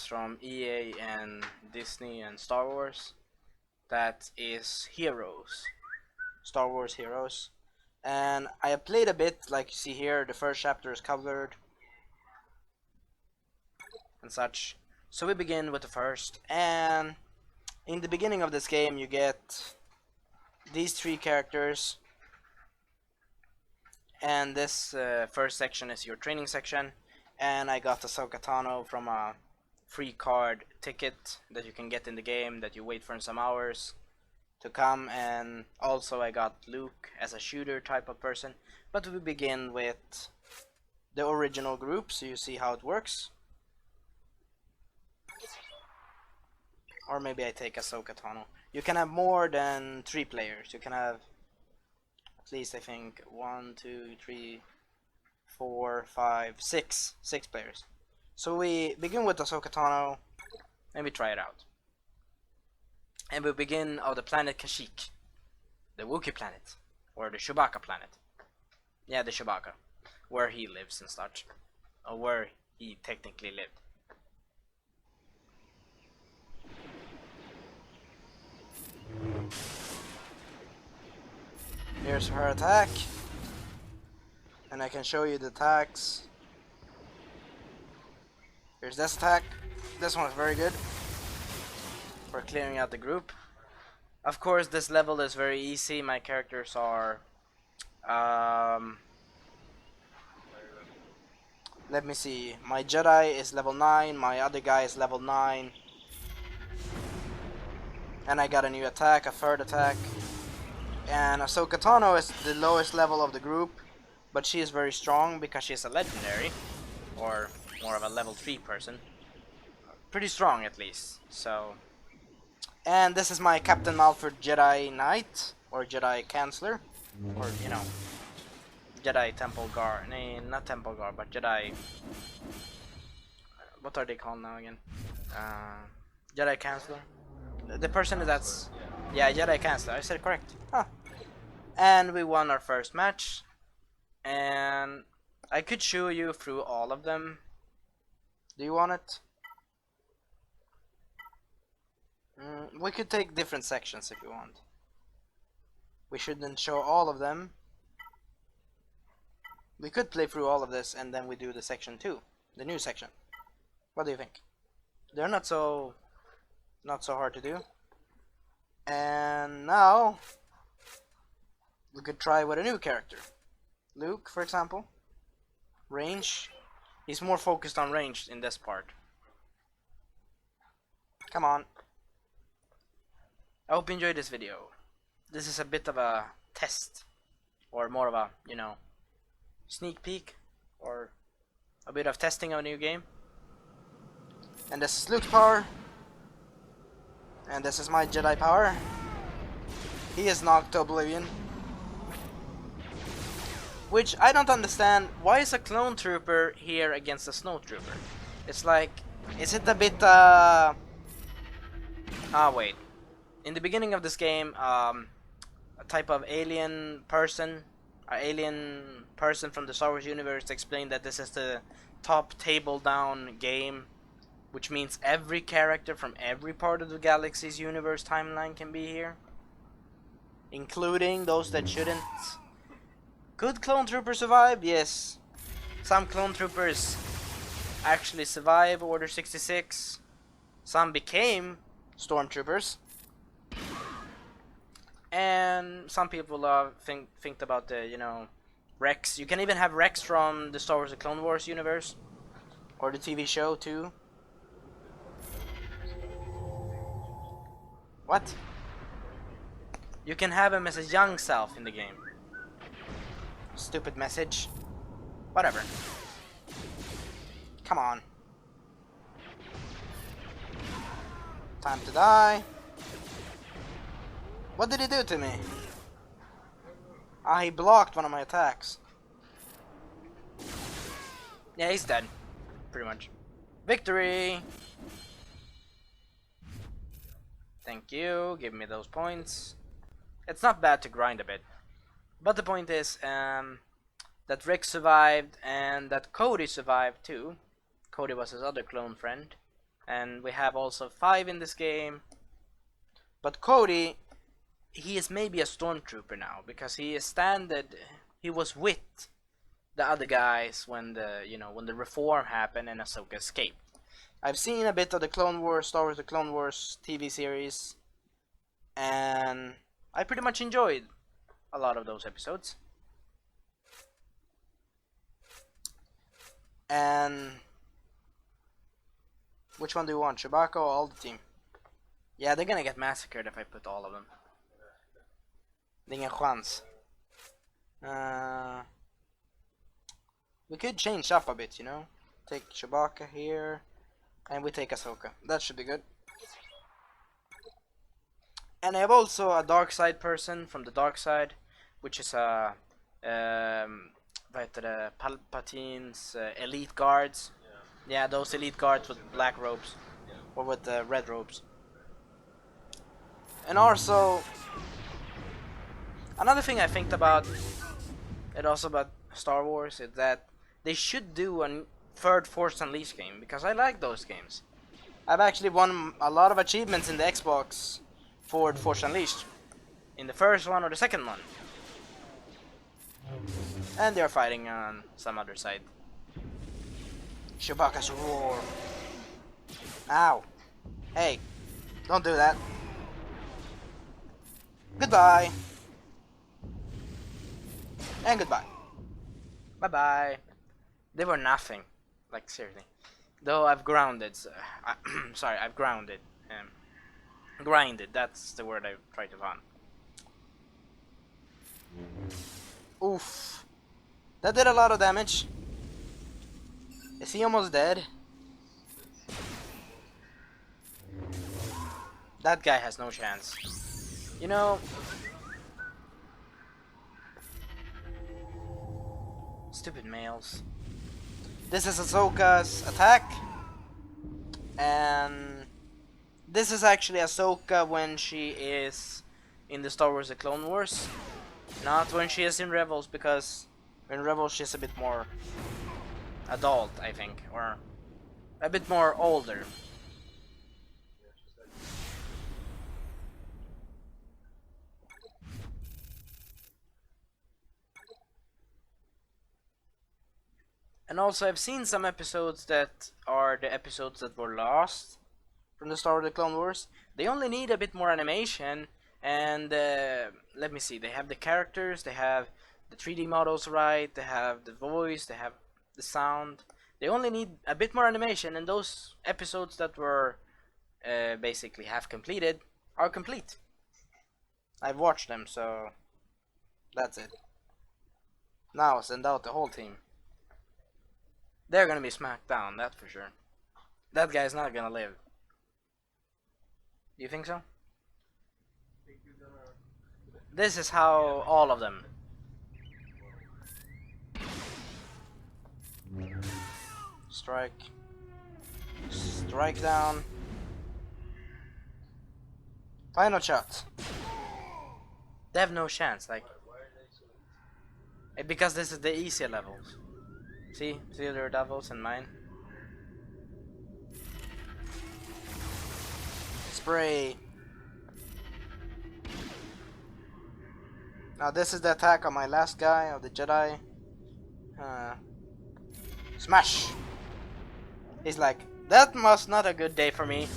from EA and Disney and Star Wars. That is Heroes, Star Wars Heroes. And I have played a bit, like you see here, the first chapter is covered and such. So we begin with the first, and in the beginning of this game you get these three characters, and this first section is your training section, and I got Ahsoka Tano from a free card ticket that you can get in the game that you wait for in some hours to come, and also I got Luke as a shooter type of person. But we begin with the original group, so you see how it works. Or maybe I take Ahsoka Tano. You can have more than 3 players. You can have at least, I think, 1, 2, 3, 4, 5, 6 players. So we begin with Ahsoka Tano, and we try it out. And we begin on the planet Kashyyyk, the Wookiee planet, or the Chewbacca planet. Yeah, the Chewbacca, where he lives and such, or where he technically lived. Here's her attack, and I can show you the attacks. Here's this attack. This one is very good for clearing out the group. Of course, this level is very easy. My characters are let me see. My Jedi is level 9, my other guy is level 9. And I got a new attack, a third attack. And Ahsoka Tano is the lowest level of the group, but she is very strong because she is a legendary, or more of a level 3 person. Pretty strong at least. So, and this is my Captain Malford Jedi Knight, or Jedi Chancellor, or you know, Jedi Temple Guard. Nah, not Temple Guard, but Jedi. What are they called now again? Jedi Chancellor. The person that's, yeah, Jedi Chancellor. I said it correct. Huh. And we won our first match, and I could show you through all of them. Do you want it? We could take different sections if you want. We shouldn't show all of them. We could play through all of this and then we do the section 2, the new section. What do you think? They're not so hard to do. And now we could try with a new character. Luke, for example. Range. He's more focused on range in this part. Come on. I hope you enjoyed this video. This is a bit of a test, or more of a, you know, sneak peek, or a bit of testing of a new game. And this is Luke's power, and this is my Jedi power. He is knocked to oblivion, which I don't understand. Why is a clone trooper here against a snow trooper? It's like, is it a bit wait. In the beginning of this game, a type of alien person from the Star Wars universe explained that this is the top table down game, which means every character from every part of the galaxy's universe timeline can be here, including those that shouldn't. Could clone troopers survive? Yes. Some clone troopers actually survive Order 66. Some became stormtroopers. And some people think about the, you know, Rex. You can even have Rex from the Star Wars: The Clone Wars universe, or the TV show too. What? You can have him as a young self in the game. Stupid message. Whatever. Come on. Time to die. What did he do to me? Ah, he blocked one of my attacks. Yeah, he's dead. Pretty much. Victory! Thank you, give me those points. It's not bad to grind a bit. But the point is that Rick survived and that Cody survived too. Cody was his other clone friend. and we have also 5 in this game. But Cody, he is maybe a stormtrooper now because he is he was with the other guys when the reform happened and Ahsoka escaped. I've seen a bit of the Clone Wars, Star Wars: The Clone Wars TV series, and I pretty much enjoyed a lot of those episodes. And which one do you want, Chewbacca or all the team? Yeah, they're gonna get massacred if I put all of them. Det är ingen chans. We could change up a bit, you know. Take Chewbacca here, and we take Ahsoka. That should be good. And I have also a dark side person from the dark side, which is a Palpatine's elite guards. Yeah, those elite guards with black robes, or with red robes. And also, another thing I think about, and also about Star Wars, is that they should do a third Force Unleashed game, because I like those games. I've actually won a lot of achievements in the Xbox for Force Unleashed, in the first one or the second one. And they're fighting on some other side. Chewbacca's roar. Ow. Hey, don't do that. Goodbye. And goodbye. Bye-bye. They were nothing. Like, seriously. Though I've grounded. Sorry, I've grounded. Grinded, that's the word I tried to find. Oof. That did a lot of damage. Is he almost dead? That guy has no chance. You know... Stupid males. This is Ahsoka's attack. And... this is actually Ahsoka when she is in the Star Wars: The Clone Wars. Not when she is in Rebels, because in Rebels she's a bit more adult, I think, or a bit more older. And also I've seen some episodes that are the episodes that were lost from the Star Wars: The Clone Wars. They only need a bit more animation, and let me see, they have the characters, they have the 3D models right, they have the voice, they have the sound. They only need a bit more animation, and those episodes that were basically half completed are complete. I've watched them, so that's it. Now send out the whole team. They're gonna be smacked down, that's for sure. That guy's not gonna live. Do you think so? This is how all of them. Strike. Strike down. Final shot. They have no chance, like. Because this is the easier levels. See their levels and mine. Spray. Now this is the attack on my last guy, of the Jedi. Smash! He's like, that was not a good day for me.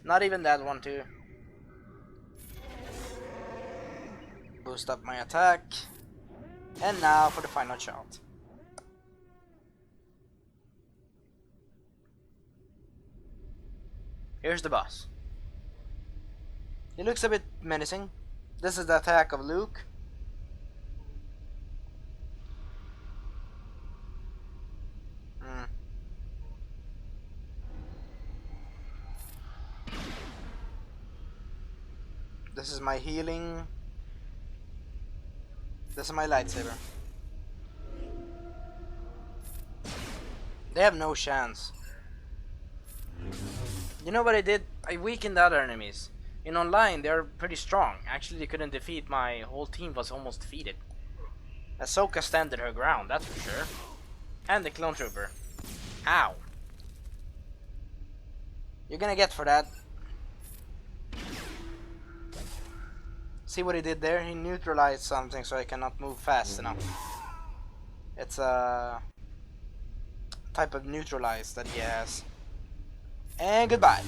Not even that one too. Boost up my attack. And now for the final shot. Here's the boss. He looks a bit menacing. This is the attack of Luke. This is my healing. This is my lightsaber. They have no chance. You know what I did? I weakened the other enemies. In online, they're pretty strong. Actually, they couldn't defeat my whole team, was almost defeated. Ahsoka standed her ground, that's for sure. And the clone trooper. Ow. you're gonna get for that. See what he did there? He neutralized something so I cannot move fast enough. It's a type of neutralize that he has. And goodbye.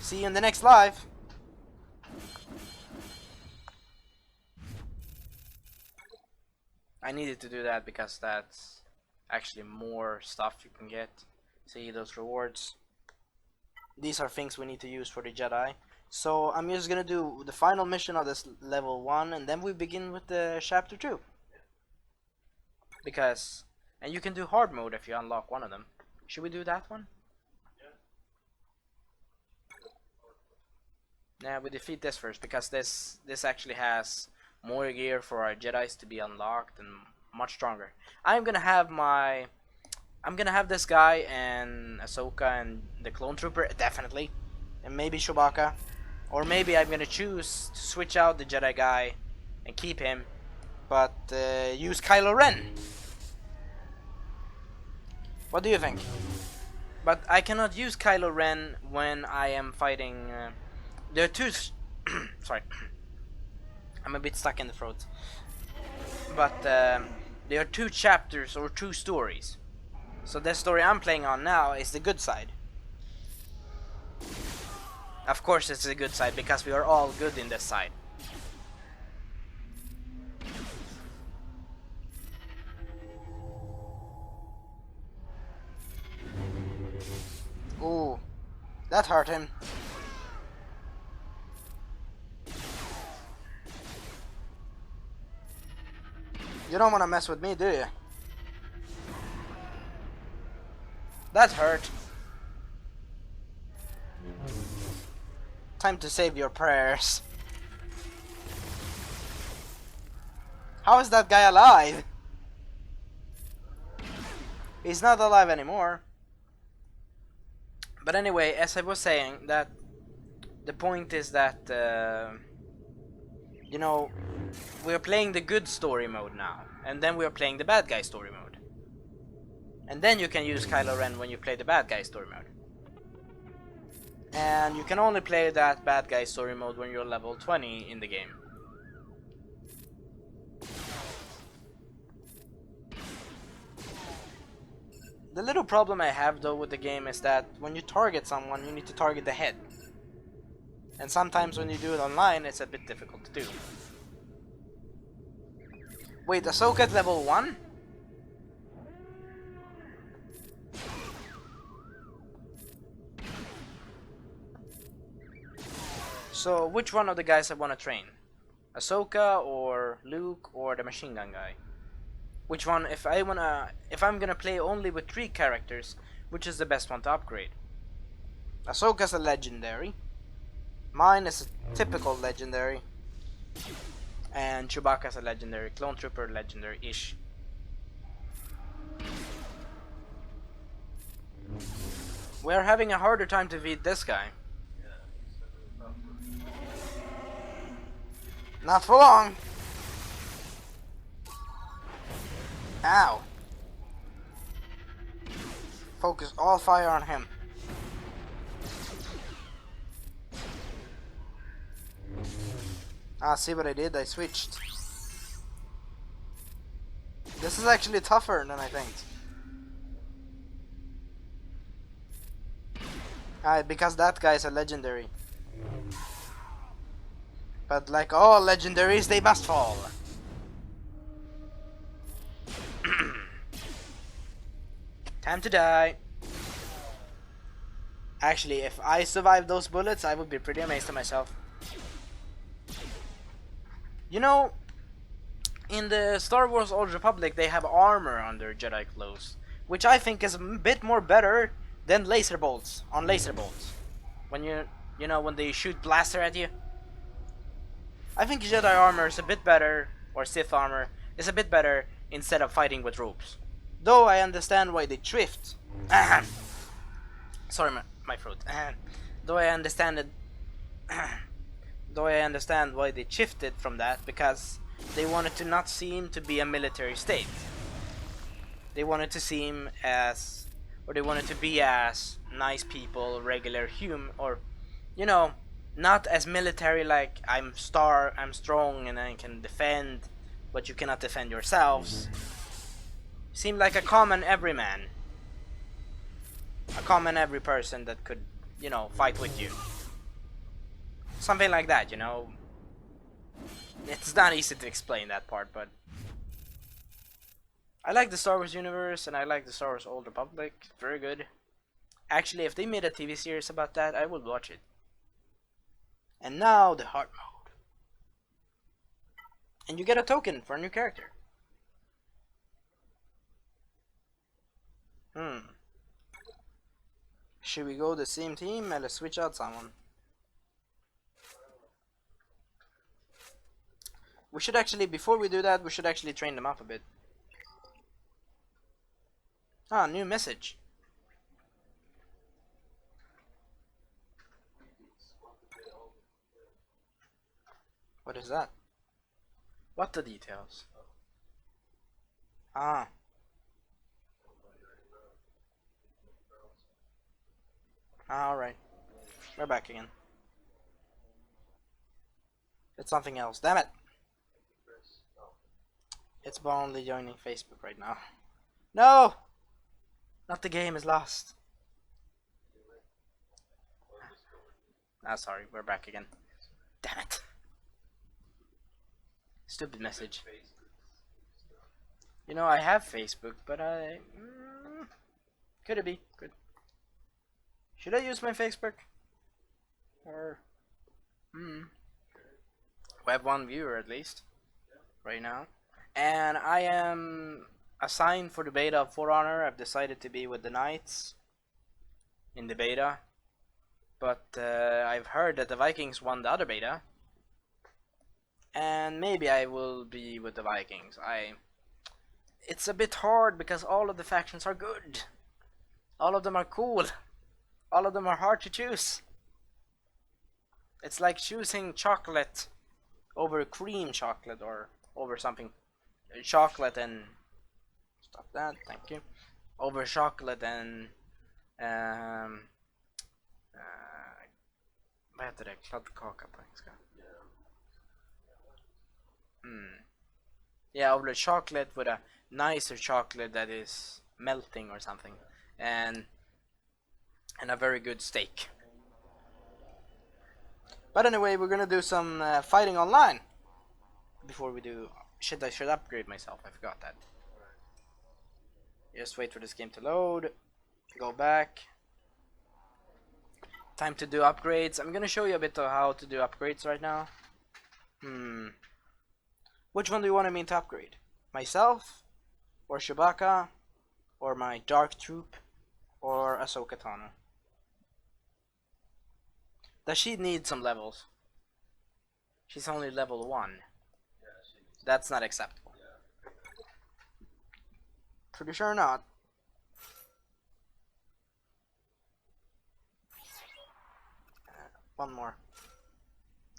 See you in the next live. I needed to do that because that's actually more stuff you can get. See those rewards. These are things we need to use for the Jedi. So I'm just gonna do the final mission of this level 1 and then we begin with the chapter 2. Because, and you can do hard mode if you unlock one of them. Should we do that one? Yeah, we defeat this first because this actually has more gear for our Jedis to be unlocked and much stronger. I'm gonna have this guy and Ahsoka and the clone trooper definitely, and maybe Chewbacca, or maybe I'm gonna choose to switch out the Jedi guy and keep him, but use Kylo Ren. What do you think? But I cannot use Kylo Ren when I am fighting. There are two. Sorry, I'm a bit stuck in the throat. But there are 2 chapters or 2 stories. So the story I'm playing on now is the good side. Of course, it's the good side because we are all good in this side. Ooh, that hurt him. You don't want to mess with me, do you? That hurt. Time to save your prayers. How is that guy alive? He's not alive anymore. But anyway, as I was saying, that the point is that you know, we're playing the good story mode now, and then we're playing the bad guy story mode. And then you can use Kylo Ren when you play the bad guy story mode. And you can only play that bad guy story mode when you're level 20 in the game. The little problem I have though with the game is that when you target someone, you need to target the head. And sometimes when you do it online, it's a bit difficult to do. Wait, Ahsoka at level 1? So, which one of the guys I want to train? Ahsoka or Luke or the machine gun guy? Which one, if I'm gonna play only with 3 characters, which is the best one to upgrade? Ahsoka's a legendary. Mine is a typical legendary. And Chewbacca's a legendary. Clone Trooper legendary-ish. We're having a harder time to beat this guy. Not for long. Ow. Focus all fire on him. Ah, see what I did? I switched. This is actually tougher than I think. Because that guy is a legendary. But like all legendaries, they must fall. Time to die. Actually, if I survive those bullets, I would be pretty amazed at myself. You know, in the Star Wars Old Republic, they have armor on their Jedi clothes, which I think is a bit more better than laser bolts on laser bolts. When you know, when they shoot blaster at you. I think Jedi armor is a bit better, or Sith armor is a bit better instead of fighting with ropes. Though I understand why they drift. Sorry, my throat. Though I understand it. Though I understand why they shifted from that, because they wanted to not seem to be a military state. They wanted to seem as or they wanted to be as nice people, regular human, or you know, not as military like I'm strong and I can defend, but you cannot defend yourselves. Seemed like a common everyman, a common every person that could, fight with you. Something like that, It's not easy to explain that part, but I like the Star Wars universe and I like the Star Wars Old Republic. Very good. Actually, if they made a TV series about that, I would watch it. And now the hard mode. And you get a token for a new character. Should we go the same team or switch out someone? We should actually, before we do that, we should actually train them up a bit. Ah, new message. What is that? What the details? Ah. Alright. We're back again. It's something else. Damn it! It's only joining Facebook right now. No! Not the game is lost. Ah, sorry. We're back again. Damn it. Stupid message. I have Facebook, but I... could it be? Good. Should I use my Facebook? Or... We have one viewer at least. Right now. And I am assigned for the beta of For Honor. I've decided to be with the Knights in the beta. But I've heard that the Vikings won the other beta. And maybe I will be with the Vikings. It's a bit hard because all of the factions are good. All of them are cool. All of them are hard to choose. It's like choosing chocolate over cream chocolate or over something. Chocolate and... Stop that, thank you. Over chocolate and... vad heter det? Kladdkaka på engelska. Yeah, over chocolate with a nicer chocolate that is melting or something, and a very good steak. But anyway, we're gonna do some fighting online. Before we do, I should upgrade myself. I forgot that. Just wait for this game to load. Go back. Time to do upgrades. I'm gonna show you a bit of how to do upgrades right now. Which one do you want me to upgrade? Myself? Or Chewbacca? Or my Dark Troop? Or Ahsoka Tano? Does she need some levels? She's only level 1. That's not acceptable. Pretty sure not. One more.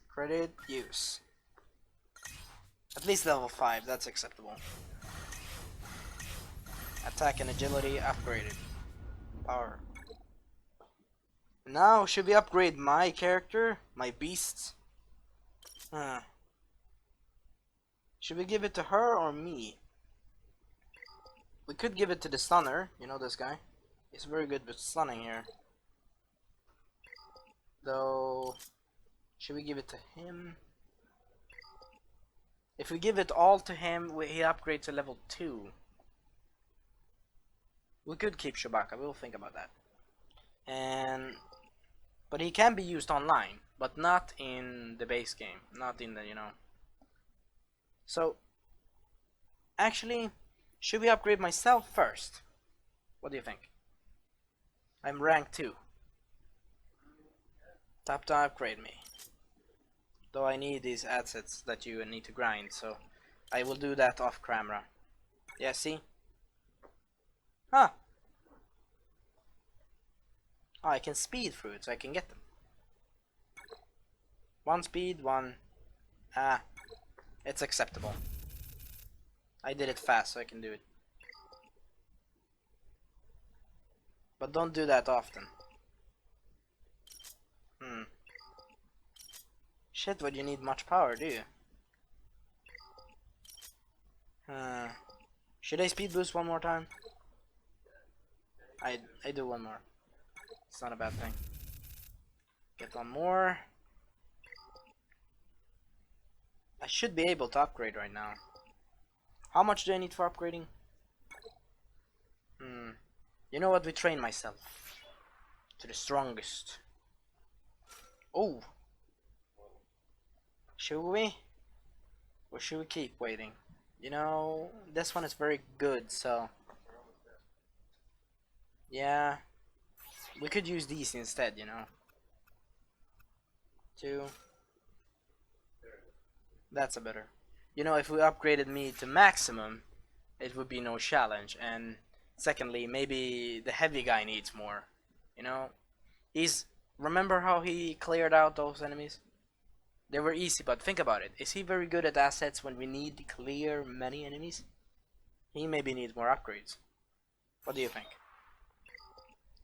Credit use. At least level 5, that's acceptable. Attack and agility upgraded. Power. Now, should we upgrade my character? My beasts? Should we give it to her or me? We could give it to the stunner. You know this guy? He's very good with stunning here. Though, should we give it to him? If we give it all to him, he upgrades to level 2. We could keep Chewbacca, we'll think about that. But he can be used online, but not in the base game. Not in the, So, actually, should we upgrade myself first? What do you think? I'm rank 2. Tap to upgrade me. Though I need these assets that you need to grind, so I will do that off camera. Yeah, see? Huh. Oh, I can speed through it, so I can get them. 1 speed, 1... it's acceptable. I did it fast, so I can do it. But don't do that often. Shit, would you need much power, do you? Should I speed boost one more time? I do one more. It's not a bad thing. Get one more. I should be able to upgrade right now. How much do I need for upgrading? You know what? We train myself to the strongest. Oh, should we? Or should we keep waiting? You know, this one is very good, so yeah, we could use these instead. You know, 2. That's a better. You know, if we upgraded me to maximum, it would be no challenge. And secondly, maybe the heavy guy needs more. You know, he's remember how he cleared out those enemies? They were easy, but think about it. Is he very good at assets when we need to clear many enemies? He maybe needs more upgrades. What do you think?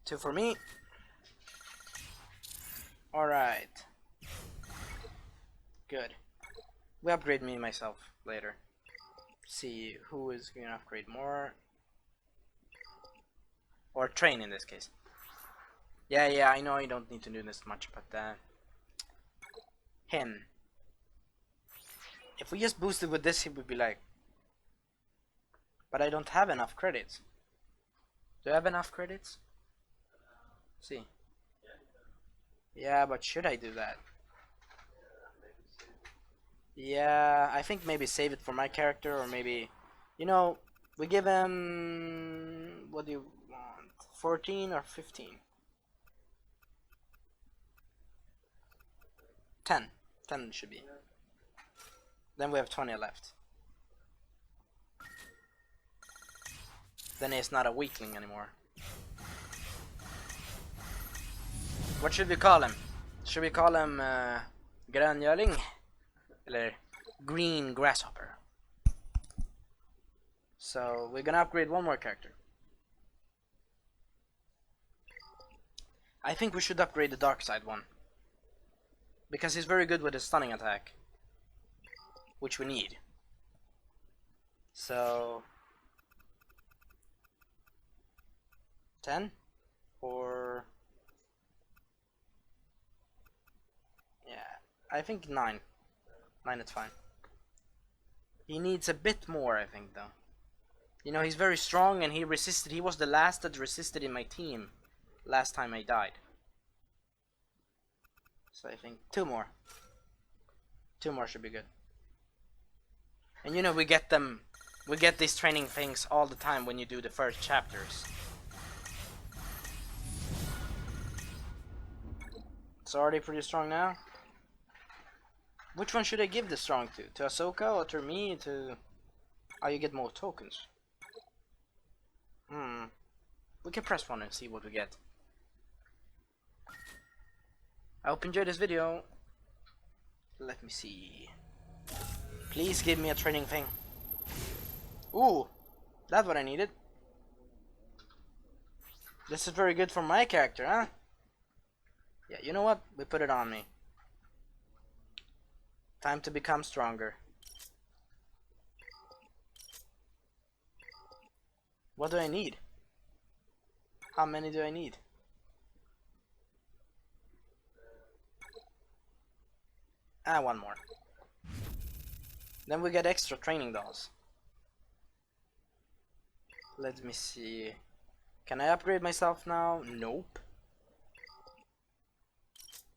2 for me. Alright. Good. We upgrade me myself later. See who is going to upgrade more. Or train in this case. Yeah, I know you don't need to do this much, but him. If we just boosted with this, he would be like... But I don't have enough credits. Do I have enough credits? See. Yeah, but should I do that? Yeah, I think maybe save it for my character, or maybe, you know, we give him, what do you want, 14 or 15? 10. 10 should be. Then we have 20 left. Then he's not a weakling anymore. What should we call him? Should we call him Gröngöling? Eller Green Grasshopper. So we're gonna upgrade one more character. I think we should upgrade the dark side one. Because he's very good with his stunning attack. Which we need. So 10 or yeah, I think 9. 9 is fine. He needs a bit more, I think, though. You know, he's very strong and he resisted. He was the last that resisted in my team last time I died. So I think 2 more. 2 more should be good. And you know, we get these training things all the time when you do the first chapters. It's already pretty strong now. Which one should I give the strong to? To Ahsoka or to me? To... Oh, you get more tokens. We can press 1 and see what we get. I hope you enjoyed this video. Let me see. Please give me a training thing. Ooh, that's what I needed. This is very good for my character, huh? Yeah, you know what? We put it on me. Time to become stronger. What do I need? How many do I need? Ah, 1 more. Then we get extra training dolls. Let me see. Can I upgrade myself now? Nope.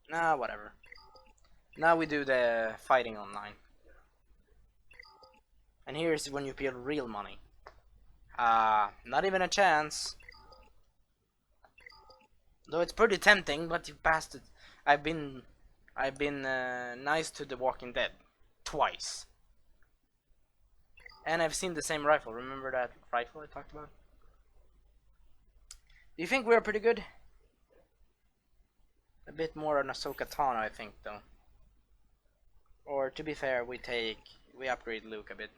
Nah, whatever. Now we do the fighting online. And here's when you pay real money. Not even a chance. Though it's pretty tempting, but you passed it. I've been nice to The Walking Dead twice. And I've seen the same rifle. Remember that rifle I talked about? Do you think we're pretty good? A bit more on Ahsoka Tano, I think, though. Or to be fair, we upgrade Luke a bit.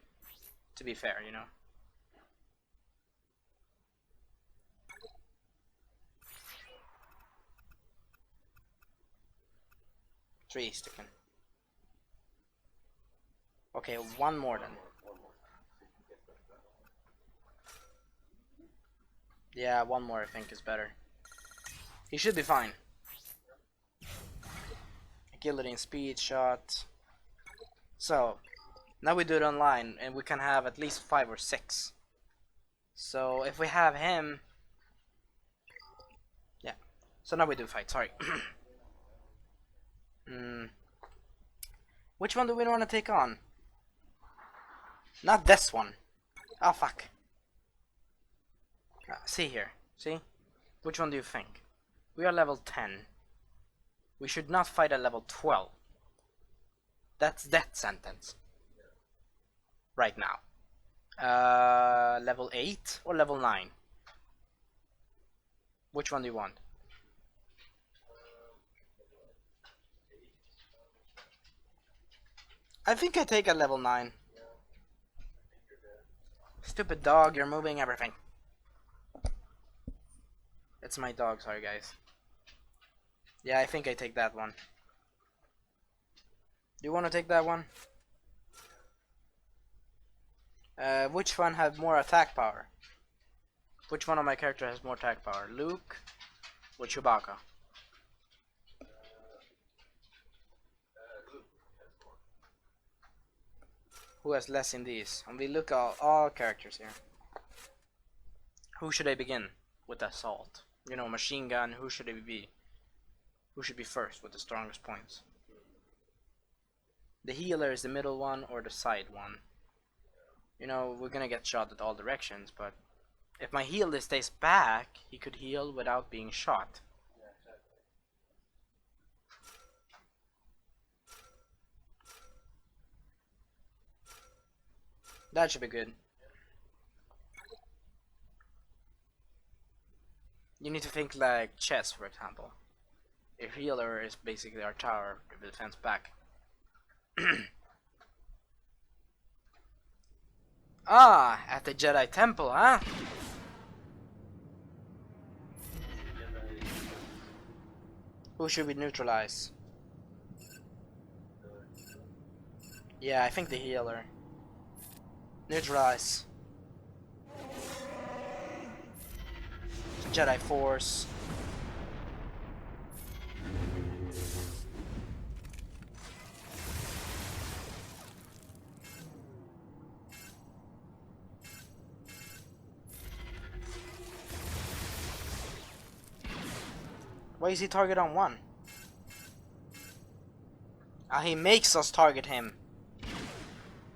To be fair, you know. 3 stycken. Okay, one more then. Yeah, one more I think is better. He should be fine. Guillotine, speed, shot. So, now we do it online and we can have at least 5 or 6. So, if we have him... Yeah. So now we do fight, sorry. Which one do we want to take on? Not this one. Oh, fuck. See here. See? Which one do you think? We are level 10. We should not fight at level 12. That's death sentence. Right now. Level 8 or level 9? Which one do you want? I think I take a level 9. Stupid dog, you're moving everything. It's my dog, sorry guys. Yeah, I think I take that one. Do you want to take that one? Which one has more attack power? Which one of my characters has more attack power? Luke or Chewbacca? Who has less in these? And we look at all characters here. Who should I begin with? Assault. You know, machine gun. Who should it be? Who should be first with the strongest points? The healer is the middle one or the side one? You know, we're gonna get shot at all directions, but if my healer stays back, he could heal without being shot. That should be good. You need to think like chess, for example. A healer is basically our tower with defense back. Ah, at the Jedi Temple, huh? Who should we neutralize? Yeah, I think the healer. Neutralize. Jedi Force. Why is he target on 1? Ah, he makes us target him.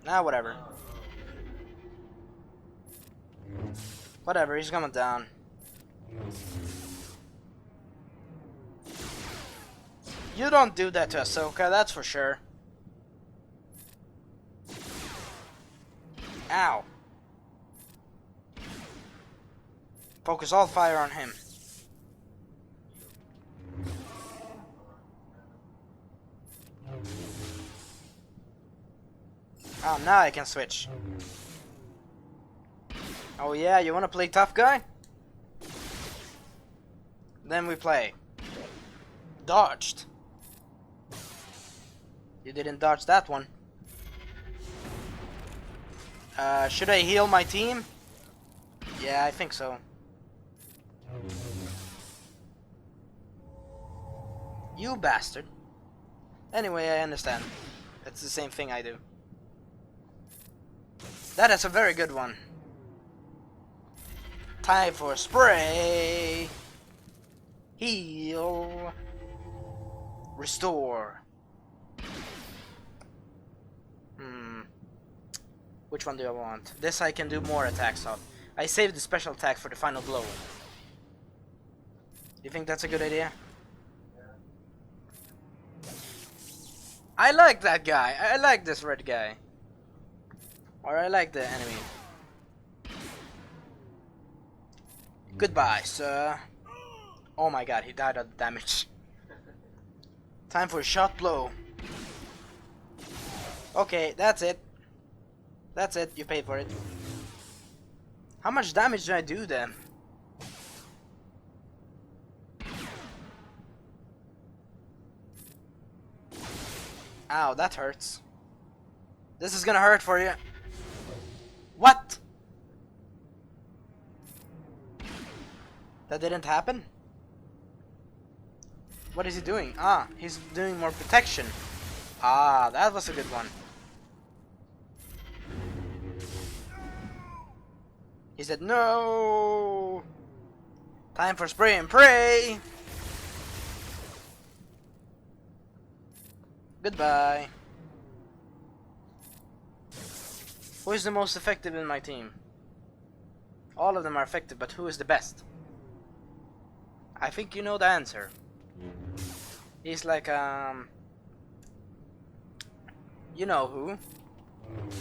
Nah, whatever. Whatever, he's coming down. You don't do that to Ahsoka, that's for sure. Ow. Focus all fire on him. Oh, now I can switch. Oh yeah, you wanna play tough guy? Then we play. Dodged. You didn't dodge that one. Should I heal my team? Yeah, I think so. You bastard. Anyway, I understand. It's the same thing I do. That is a very good one. Time for spray. Heal. Restore. Which one do I want? This I can do more attacks of. I saved the special attack for the final blow. You think that's a good idea? I like that guy. I like this red guy. Or I like the enemy. Goodbye, sir. Oh my god, he died of damage. Time for a shot blow. Okay, that's it. That's it, you paid for it. How much damage did I do then? Ow, that hurts. This is gonna hurt for you. What? That didn't happen? What is he doing? Ah, he's doing more protection. Ah, that was a good one. He said, no! Time for spray and pray! Goodbye. Who is the most effective in my team? All of them are effective, but who is the best? I think you know the answer. He's like, you know who?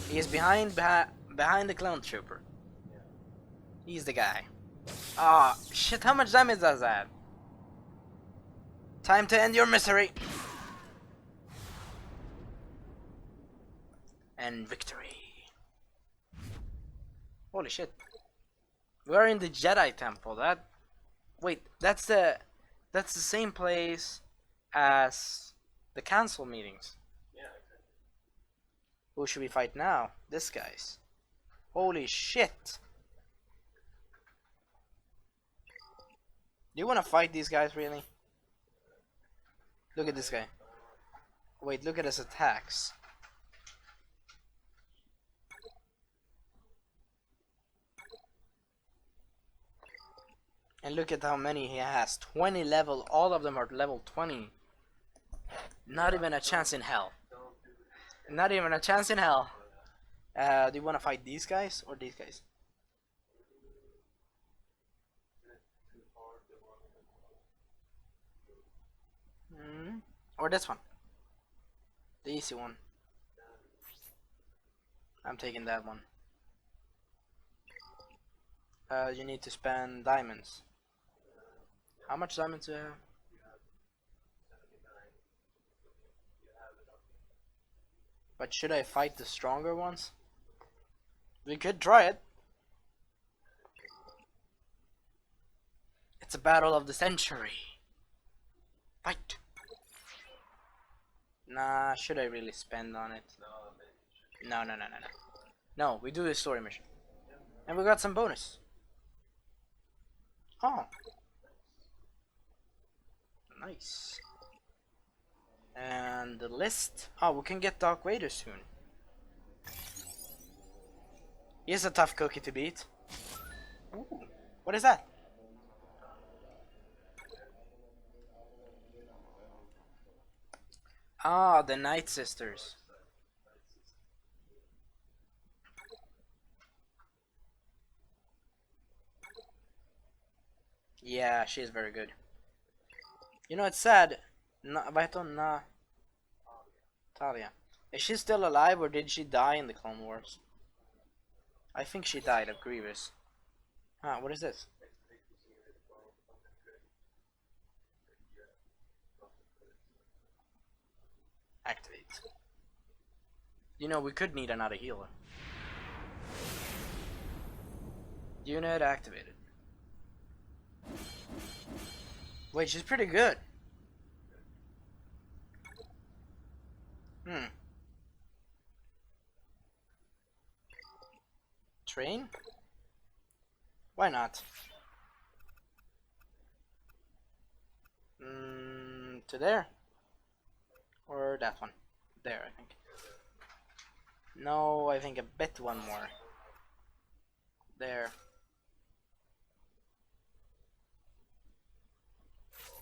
He is behind the clone trooper. He's the guy. Ah, shit, how much damage does that? Time to end your misery. And victory. Holy shit. We are in the Jedi Temple. Wait, that's the same place as the council meetings. Yeah. Who should we fight now? This guy's. Holy shit. Do you want to fight these guys really? Look at this guy. Wait, look at his attacks. And look at how many he has. 20 level. All of them are level 20. Not even a chance in hell. Not even a chance in hell. Do you want to fight these guys or these guys? Or this one. The easy one. I'm taking that one. You need to spend diamonds. How much diamonds do you have? But should I fight the stronger ones? We could try it. It's a battle of the century. Fight. Nah, should I really spend on it? No. No, we do the story mission. And we got some bonus. Oh. Nice. And the list. Oh, we can get Dark Vader soon. He's a tough cookie to beat. Ooh, what is that? Ah, the Night Sisters. Yeah, she's very good. You know, it's sad. Talia. Is she still alive or did she die in the Clone Wars? I think she died of Grievous. Ah, what is this? Activate. You know, we could need another healer. Unit activated. Wait, she's pretty good. Train? Why not? To there? Or that one? There, I think. No, I think a bit one more. There.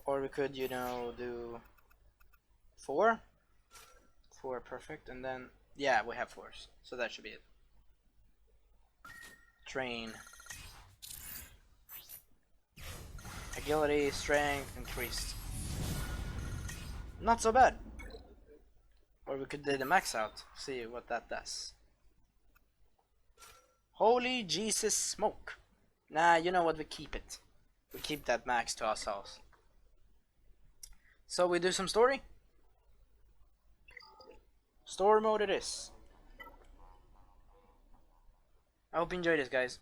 Or we could, you know, do 4? 4, perfect, and then, yeah, we have 4s, so that should be it. Train. Agility, strength, increased. Not so bad. Or we could do the max out, see what that does. Holy Jesus smoke. Nah, you know what, we keep it. We keep that max to ourselves. So we do some story? Story mode it is. I hope you enjoyed this, guys.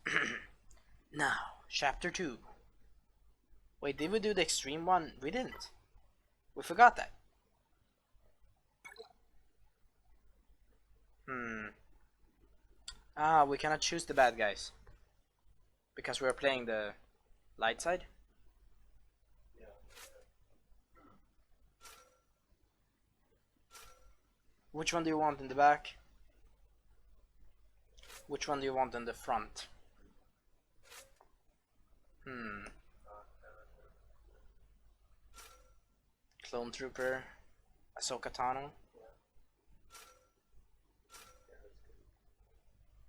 Now, chapter 2. Wait, did we do the extreme one? We didn't. We forgot that. Hmm. Ah, we cannot choose the bad guys because we're playing the light side. Which one do you want in the back? Which one do you want in the front? Hmm. Clone Trooper, Ahsoka Tano.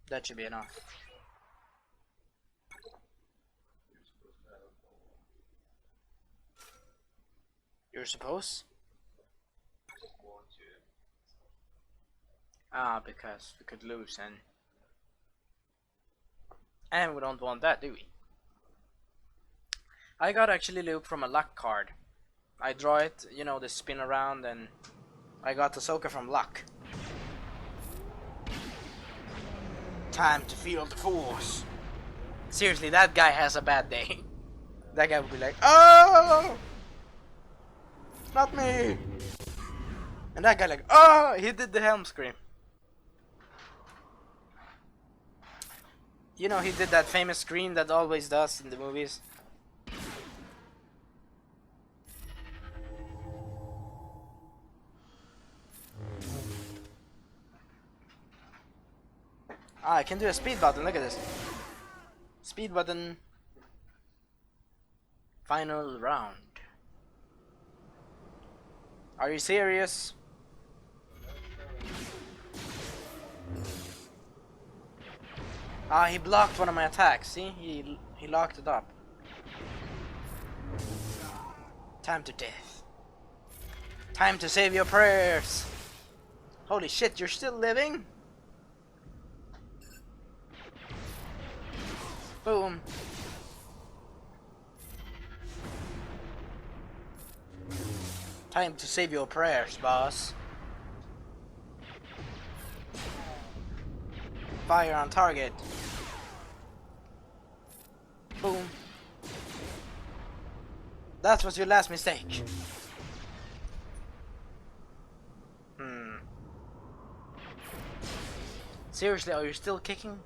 That should be enough. You're supposed? Ah, because we could lose and we don't want that, do we? I got actually loot from a luck card. I draw it, you know, the spin around, and I got Ahsoka from luck. Time to feel the force. Seriously, that guy has a bad day. That guy would be like, oh, not me. And that guy like, oh, he did the helm scream. You know, he did that famous scream that always does in the movies. Ah, I can do a speed button, look at this. Speed button. Final round. Are you serious? Ah, he blocked one of my attacks, see? He locked it up. Time to death. Time to save your prayers. Holy shit, you're still living? Boom. Time to save your prayers, boss. Fire on target. Boom. That was your last mistake. Seriously, are you still kicking?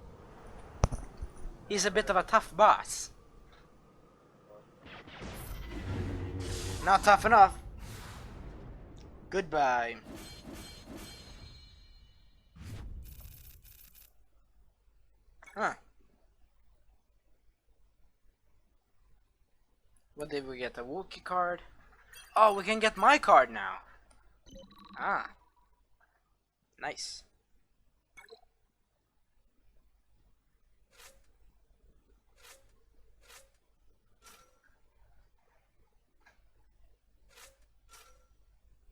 He's a bit of a tough boss. Not tough enough. Goodbye. Huh. What did we get? A Wookiee card? Oh, we can get my card now. Ah. Nice.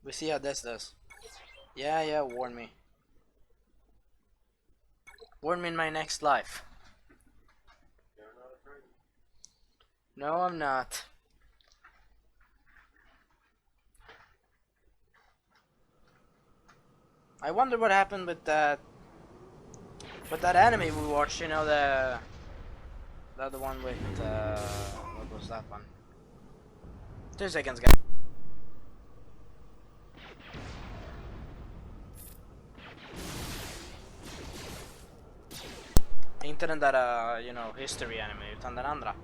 We see how this does. Yeah, warn me. Warn me in my next life. No, I'm not. I wonder what happened with that anime we watched, you know, the other one with what was that one? 2 seconds, guys. Inte den där, you know, history anime, utan den andra.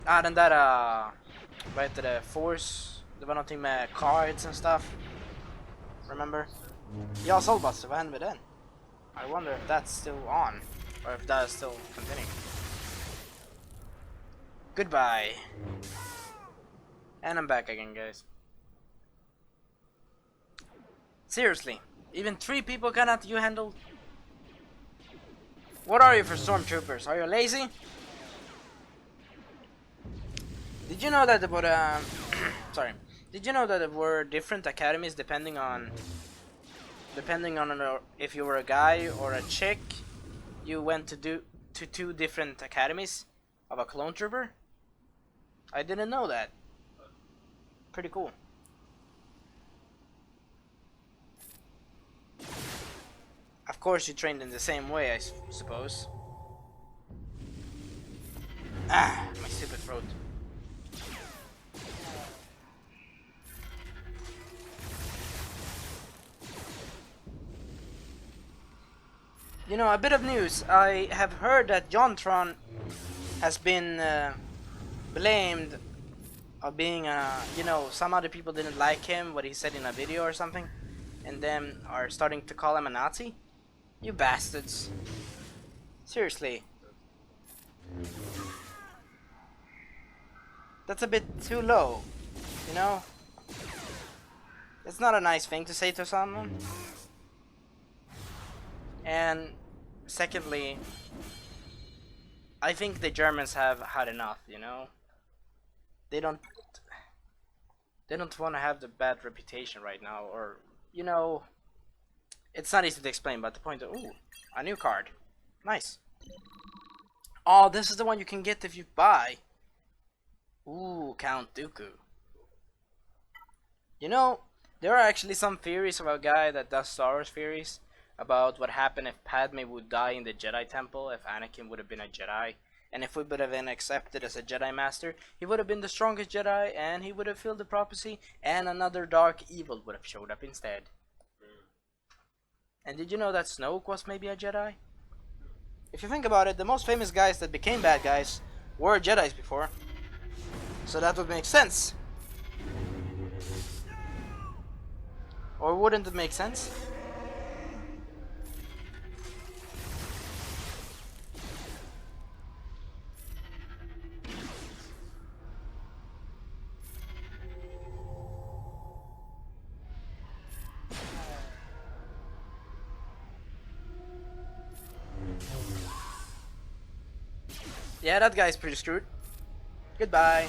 Ah, den där, vad heter det, Force, det var någonting med cards and stuff. Remember? Ja, Soulbuster, vad hände med den? I wonder if that's still on, or if that is still continuing. Goodbye. And I'm back again, guys. Seriously, even 3 people cannot you handle? What are you for stormtroopers? Are you lazy? Did you know that there were sorry. Did you know that there were different academies depending on if you were a guy or a chick? You went to 2 different academies of a clone trooper? I didn't know that. Pretty cool. Of course you trained in the same way, I suppose. Ah, my stupid throat. You know, a bit of news. I have heard that Jontron has been blamed of being you know, some other people didn't like him, what he said in a video or something, and then are starting to call him a Nazi. You bastards. Seriously. That's a bit too low, you know? It's not a nice thing to say to someone. And secondly, I think the Germans have had enough, you know? They don't want to have the bad reputation right now, or, you know, it's not easy to explain, but the point of, ooh, a new card. Nice. Oh, this is the one you can get if you buy. Ooh, Count Dooku. You know, there are actually some theories of a guy that does Star Wars theories about what happened if Padme would die in the Jedi Temple, if Anakin would have been a Jedi, and if we would have been accepted as a Jedi Master, he would have been the strongest Jedi, and he would have filled the prophecy, and another dark evil would have showed up instead. And did you know that Snoke was maybe a Jedi? If you think about it, the most famous guys that became bad guys were Jedis before. So that would make sense. Or wouldn't it make sense? Yeah, that guy's pretty screwed. Goodbye.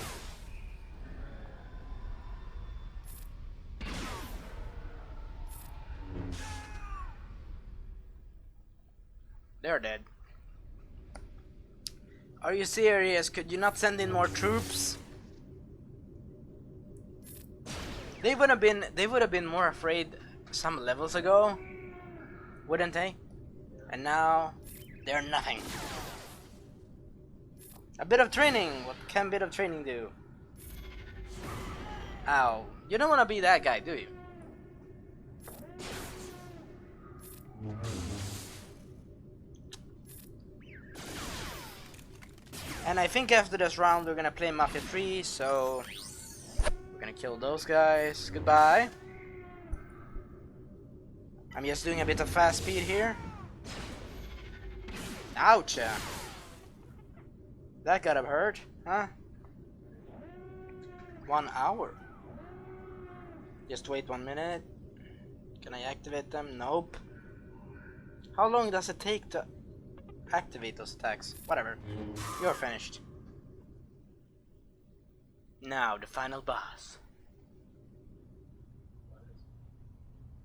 They're dead. Are you serious? Could you not send in more troops? They would have been more afraid some levels ago, wouldn't they? And now they're nothing. A bit of training. What can a bit of training do? Ow. You don't want to be that guy, do you? And I think after this round we're gonna play Mafia 3, so we're gonna kill those guys. Goodbye. I'm just doing a bit of fast speed here. Ouch! That got him hurt, huh? 1 hour. Just wait 1 minute. Can I activate them? Nope. How long does it take to activate those attacks? Whatever. You're finished. Now, the final boss.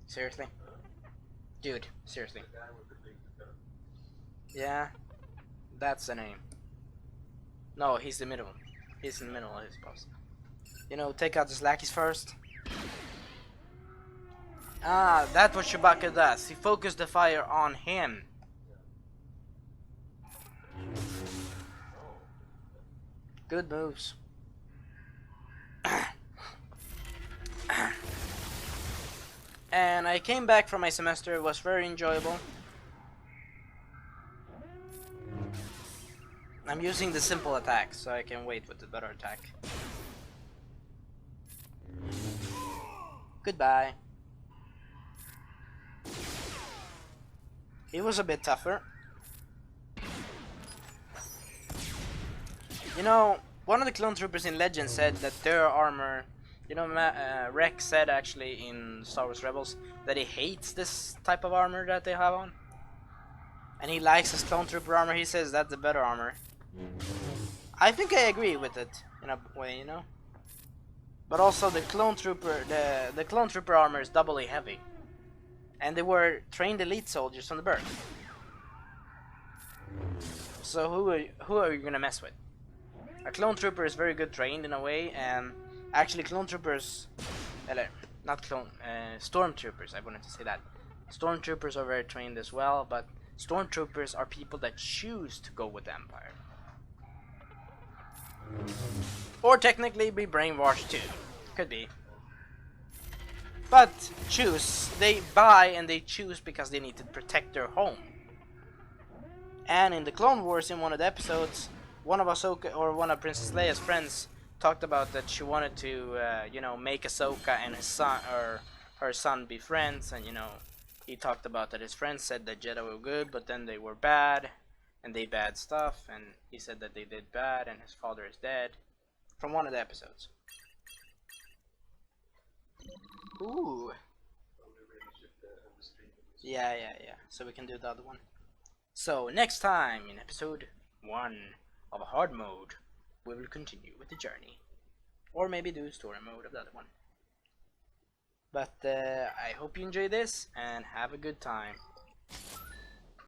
Seriously? Dude, seriously. Yeah, that's the name. No, he's the middle. He's in the middle of his boss. You know, take out the lackeys first. Ah, that's what Chewbacca does. He focused the fire on him. Good moves. And I came back from my semester. It was very enjoyable. I'm using the simple attack so I can wait with the better attack. Goodbye. It was a bit tougher. You know, one of the clone troopers in Legend said that their armor, you know, Rex said actually in Star Wars Rebels that he hates this type of armor that they have on. And he likes his clone trooper armor. He says that's the better armor. I think I agree with it in a way, you know. But also the clone trooper, the clone trooper armor is doubly heavy, and they were trained elite soldiers from the birth. So who are you gonna mess with? A clone trooper is very good trained in a way, and actually clone troopers, not clone, stormtroopers. I wanted to say that. Stormtroopers are very trained as well, but stormtroopers are people that choose to go with the Empire. Or technically be brainwashed too. Could be. But choose. They buy and they choose because they need to protect their home. And in the Clone Wars, in one of the episodes, one of Ahsoka or one of Princess Leia's friends talked about that she wanted to, make Ahsoka and his son or her son be friends, and he talked about that his friends said that Jedi were good, but then they were bad, and they bad stuff, and he said that they did bad, and his father is dead, from one of the episodes. Ooh. Yeah, yeah, yeah. So we can do the other one. So next time in episode 1 of a hard mode, we will continue with the journey. Or maybe do story mode of the other one. But I hope you enjoy this and have a good time.